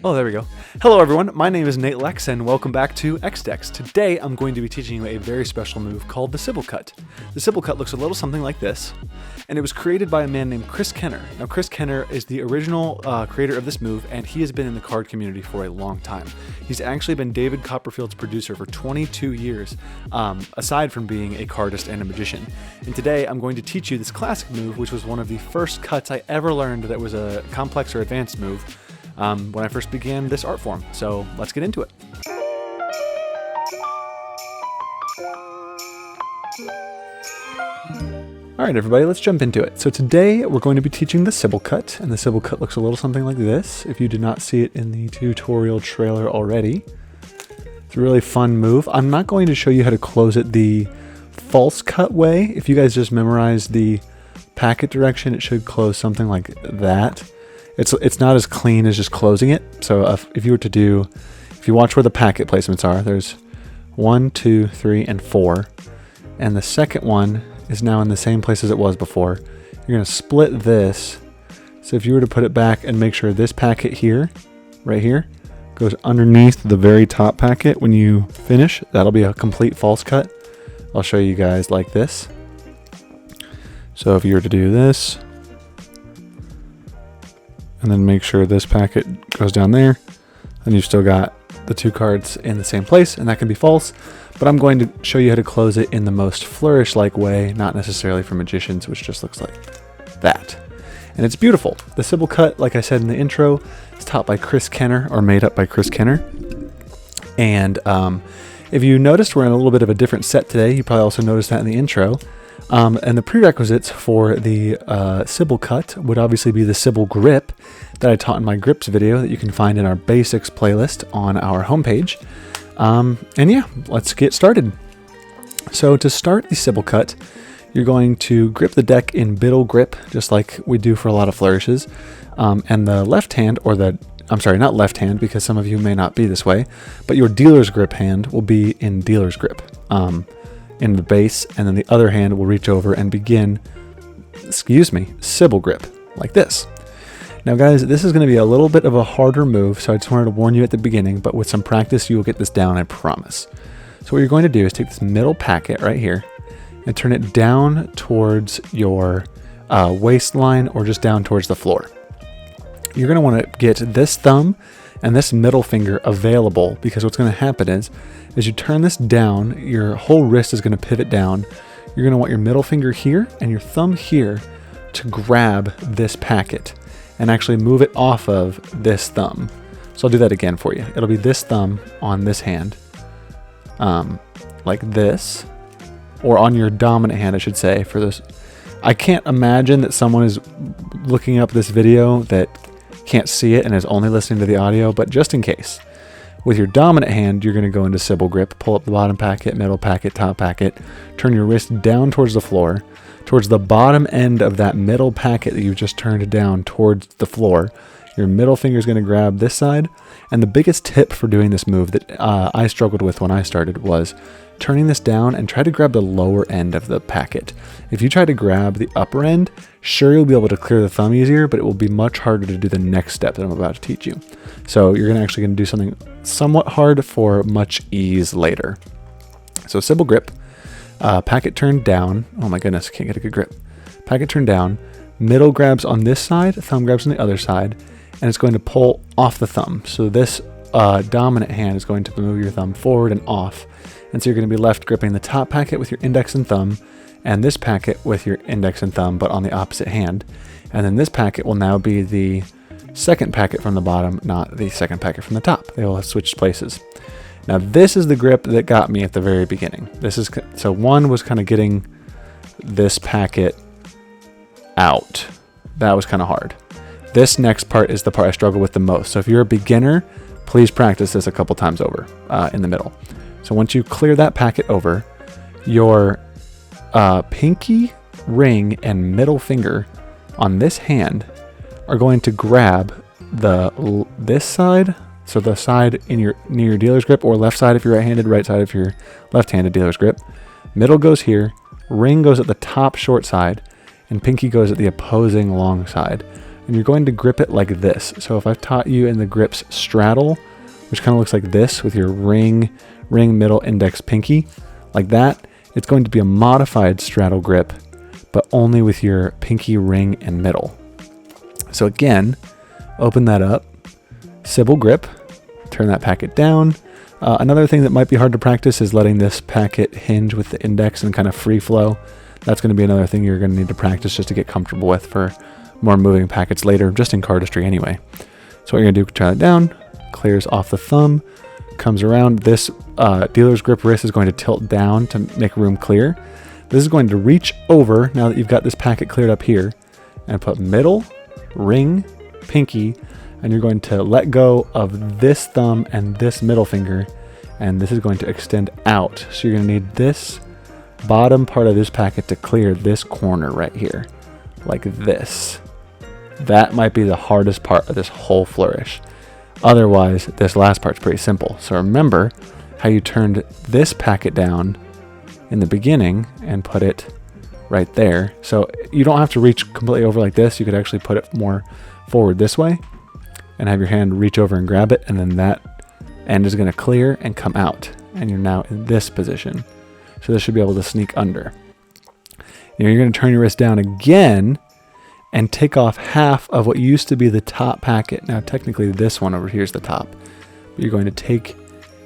Oh, there we go. Hello everyone, my name is Nate Lex and welcome back to XDex. Today I'm going to be teaching you a very special move called the Sybil Cut. The Sybil Cut looks a little something like this, and it was created by a man named Chris Kenner. Now Chris Kenner is the original creator of this move, and he has been in the card community for a long time. He's actually been David Copperfield's producer for 22 years, aside from being a cardist and a magician. And today I'm going to teach you this classic move, which was one of the first cuts I ever learned that was a complex or advanced move. When I first began this art form. So let's get into it. All right, everybody, let's jump into it. So today we're going to be teaching the Sybil Cut, and the Sybil Cut looks a little something like this. If you did not see it in the tutorial trailer already, it's a really fun move. I'm not going to show you how to close it the false cut way. If you guys just memorize the packet direction, it should close something like that. It's not as clean as just closing it. So if you watch where the packet placements are, there's 1, 2, 3, and 4. And the second one is now in the same place as it was before. You're going to split this. So if you were to put it back and make sure this packet here, right here, goes underneath the very top packet when you finish, that'll be a complete false cut. I'll show you guys like this. So if you were to do this, and then make sure this packet goes down there, and you've still got the two cards in the same place, and that can be false. But I'm going to show you how to close it in the most flourish-like way, not necessarily for magicians, which just looks like that. And it's beautiful. The Sybil Cut, like I said in the intro, is taught by Chris Kenner, or made up by Chris Kenner. And if you noticed, we're in a little bit of a different set today. You probably also noticed that in the intro. And the prerequisites for the Sybil Cut would obviously be the Sybil Grip that I taught in my grips video that you can find in our basics playlist on our homepage. And yeah, let's get started. So to start the Sybil Cut, you're going to grip the deck in biddle grip, just like we do for a lot of flourishes. And the left hand, I'm sorry, not left hand, because some of you may not be this way, but your dealer's grip hand will be in dealer's grip. In the base, and then the other hand will reach over and begin, Sybil Grip, like this. Now guys, this is going to be a little bit of a harder move, so I just wanted to warn you at the beginning, but with some practice you will get this down, I promise. So what you're going to do is take this middle packet right here and turn it down towards your waistline, or just down towards the floor. You're going to want to get this thumb and this middle finger available, because what's going to happen is, as you turn this down, your whole wrist is going to pivot down. You're going to want your middle finger here and your thumb here to grab this packet and actually move it off of this thumb. So I'll do that again for you. It'll be this thumb on this hand, like this, or on your dominant hand, I should say, for this. I can't imagine that someone is looking up this video that can't see it and is only listening to the audio, but just in case. With your dominant hand, you're going to go into Sybil Grip, pull up the bottom packet, middle packet, top packet, turn your wrist down towards the floor, towards the bottom end of that middle packet that you just turned down towards the floor. Your middle finger is going to grab this side, and the biggest tip for doing this move that I struggled with when I started was turning this down and try to grab the lower end of the packet. If you try to grab the upper end, sure, you'll be able to clear the thumb easier, but it will be much harder to do the next step that I'm about to teach you. So you're actually going to do something somewhat hard for much ease later. So Sybil Grip, packet turned down. Oh my goodness, can't get a good grip. Packet turned down, middle grabs on this side, thumb grabs on the other side, and it's going to pull off the thumb. So this dominant hand is going to move your thumb forward and off. And so you're going to be left gripping the top packet with your index and thumb, and this packet with your index and thumb, but on the opposite hand. And then this packet will now be the second packet from the bottom, not the second packet from the top. They will have switched places. Now this is the grip that got me at the very beginning. So one was kind of getting this packet out. That was kind of hard. This next part is the part I struggle with the most. So if you're a beginner, please practice this a couple times over in the middle. So once you clear that packet over, your pinky, ring, and middle finger on this hand are going to grab this side, so the side near your dealer's grip, or left side if you're right-handed, right side if you're left-handed dealer's grip. Middle goes here, ring goes at the top short side, and pinky goes at the opposing long side. and you're going to grip it like this. So if I've taught you in the grips straddle, which kind of looks like this with your ring, middle, index, pinky, like that, it's going to be a modified straddle grip, but only with your pinky, ring, and middle. So again, open that up, Sybil grip, turn that packet down. Another thing that might be hard to practice is letting this packet hinge with the index and kind of free flow. That's going to be another thing you're going to need to practice just to get comfortable with for more moving packets later, just in cardistry anyway. So what you're going to do, turn it down, clears off the thumb, comes around. This dealer's grip wrist is going to tilt down to make room clear. This is going to reach over, now that you've got this packet cleared up here, and put middle, ring, pinky, and you're going to let go of this thumb and this middle finger, and this is going to extend out. So you're going to need this bottom part of this packet to clear this corner right here, like this. That might be the hardest part of this whole flourish. Otherwise, this last part's pretty simple. So remember how you turned this packet down in the beginning and put it right there. So you don't have to reach completely over like this. You could actually put it more forward this way and have your hand reach over and grab it, and then that end is going to clear and come out, and you're now in this position. So this should be able to sneak under. Now you're going to turn your wrist down again and take off half of what used to be the top packet. Now technically this one over here is the top, but you're going to take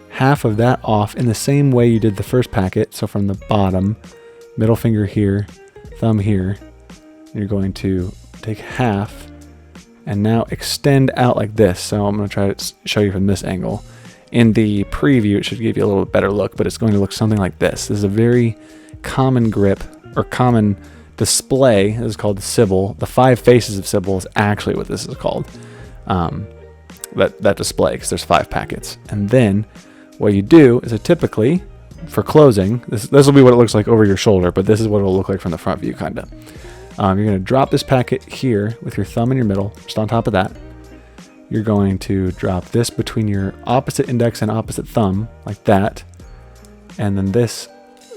half of that off in the same way you did the first packet. So from the bottom, middle finger here, thumb here, you're going to take half and now extend out like this. So I'm going to try to show you from this angle. In the preview, it should give you a little better look, but it's going to look something like this. This is a very common grip, or common display. This is called the Sybil. The 5 faces of Sybil is actually what this is called. That display, because there's 5 packets. And then what you do is typically, for closing, this will be what it looks like over your shoulder, but this is what it'll look like from the front view, kind of. You're going to drop this packet here with your thumb in your middle, just on top of that. You're going to drop this between your opposite index and opposite thumb, like that. And then this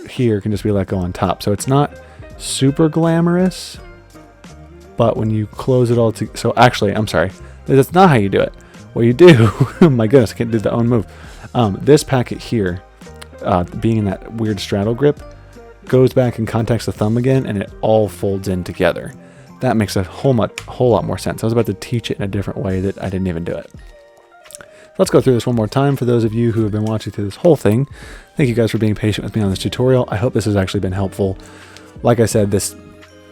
here can just be let go on top. So it's not super glamorous, but when you close it all to, so actually, I'm sorry, that's not how you do it. What you do, oh my goodness, I can't do the own move. This packet here, being in that weird straddle grip, goes back and contacts the thumb again, and it all folds in together. That makes a whole lot more sense. I was about to teach it in a different way that I didn't even do it. Let's go through this one more time for those of you who have been watching through this whole thing. Thank you guys for being patient with me on this tutorial. I hope this has actually been helpful. Like I said,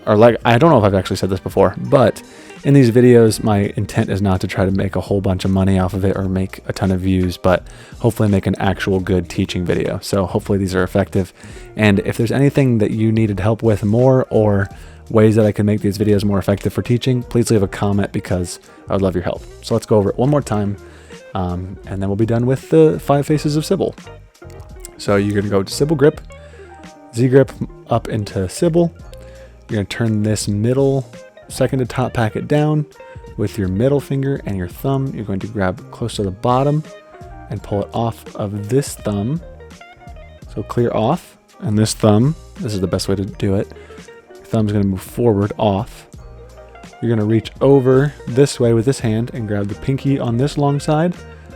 I don't know if I've actually said this before, but in these videos, my intent is not to try to make a whole bunch of money off of it or make a ton of views, but hopefully make an actual good teaching video. So hopefully these are effective. And if there's anything that you needed help with more, or ways that I can make these videos more effective for teaching, please leave a comment, because I would love your help. So let's go over it one more time, and then we'll be done with the 5 faces of Sybil. So you're going to go to Sybil grip, Z grip up into Sybil. You're going to turn this middle second to top packet down with your middle finger and your thumb. You're going to grab close to the bottom and pull it off of this thumb. So clear off, and this thumb, this is the best way to do it. Thumb's going to move forward off. You're going to reach over this way with this hand and grab the pinky on this long side,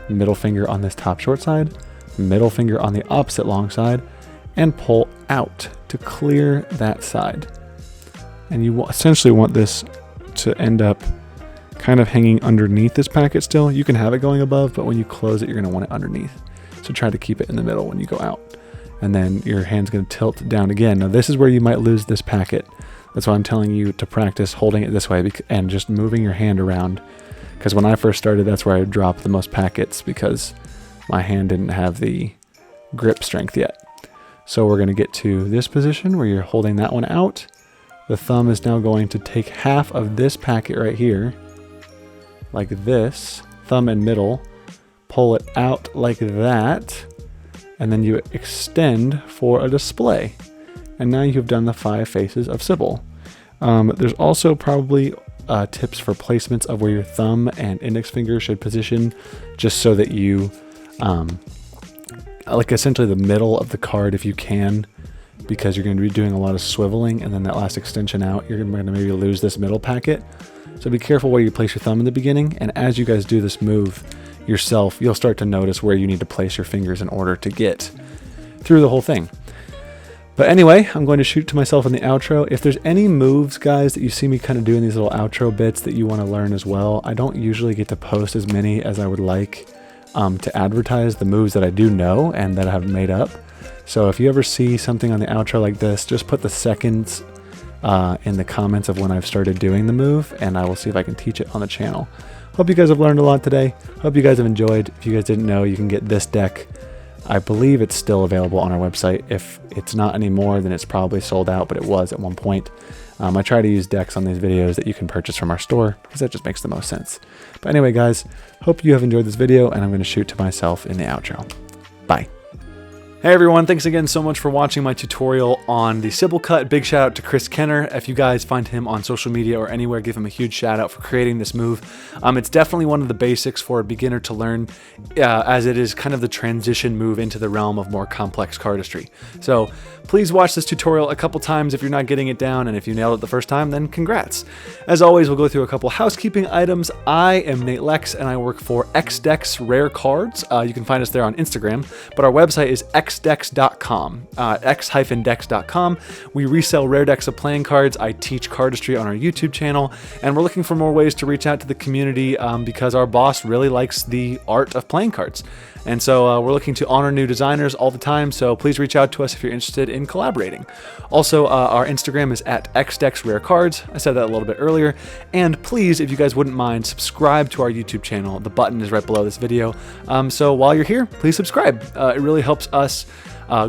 middle finger on this top short side, middle finger on the opposite long side, and pull out to clear that side. And you essentially want this to end up kind of hanging underneath this packet still. You can have it going above, but when you close it, you're going to want it underneath. So try to keep it in the middle when you go out. And then your hand's going to tilt down again. Now this is where you might lose this packet. That's why I'm telling you to practice holding it this way and just moving your hand around. Because when I first started, that's where I would drop the most packets, because my hand didn't have the grip strength yet. So we're going to get to this position where you're holding that one out. The thumb is now going to take half of this packet right here, like this, thumb and middle, pull it out like that, and then you extend for a display. And now you've done the 5 faces of Sybil. There's also probably tips for placements of where your thumb and index finger should position, just so that you, like essentially the middle of the card if you can, because you're going to be doing a lot of swiveling, and then that last extension out, you're going to maybe lose this middle packet. So be careful where you place your thumb in the beginning, and as you guys do this move yourself, you'll start to notice where you need to place your fingers in order to get through the whole thing. But anyway, I'm going to shoot to myself in the outro. If there's any moves, guys, that you see me kind of doing these little outro bits that you want to learn as well, I don't usually get to post as many as I would like to advertise the moves that I do know and that I have made up. So if you ever see something on the outro like this, just put the seconds in the comments of when I've started doing the move, and I will see if I can teach it on the channel. Hope you guys have learned a lot today. Hope you guys have enjoyed. If you guys didn't know, you can get this deck. I believe it's still available on our website. If it's not anymore, then it's probably sold out, but it was at one point. I try to use decks on these videos that you can purchase from our store because that just makes the most sense. But anyway, guys, hope you have enjoyed this video, and I'm going to shoot to myself in the outro. Bye. Hey everyone, thanks again so much for watching my tutorial on the Sybil Cut. Big shout out to Chris Kenner. If you guys find him on social media or anywhere, give him a huge shout out for creating this move. It's definitely one of the basics for a beginner to learn, as it is kind of the transition move into the realm of more complex cardistry. So please watch this tutorial a couple times if you're not getting it down, and if you nailed it the first time, then congrats. As always, we'll go through a couple housekeeping items. I am Nate Lex, and I work for XDex Rare Cards. You can find us there on Instagram, but our website is xdex.com, x-dex.com. We resell rare decks of playing cards. I teach cardistry on our YouTube channel, and we're looking for more ways to reach out to the community because our boss really likes the art of playing cards. And so we're looking to honor new designers all the time, so please reach out to us if you're interested in collaborating. Also, our Instagram is at xdexrarecards. I said that a little bit earlier. And please, if you guys wouldn't mind, subscribe to our YouTube channel. The button is right below this video. So while you're here, please subscribe. It really helps us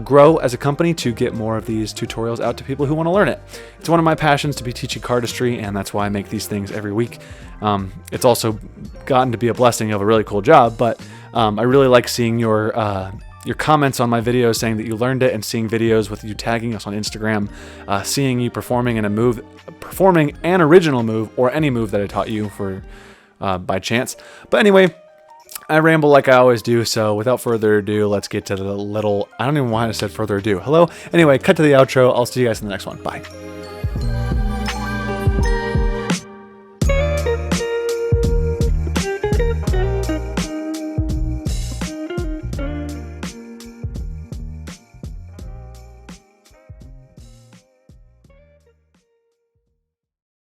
grow as a company to get more of these tutorials out to people who want to learn it. It's one of my passions to be teaching cardistry, and that's why I make these things every week. It's also gotten to be a blessing of a really cool job, but I really like seeing your comments on my videos saying that you learned it, and seeing videos with you tagging us on Instagram, seeing you performing an original move or any move that I taught you for by chance. But anyway, I ramble like I always do, so without further ado, let's get to the little, I don't even know why I said further ado. Hello? Anyway, cut to the outro. I'll see you guys in the next one. Bye.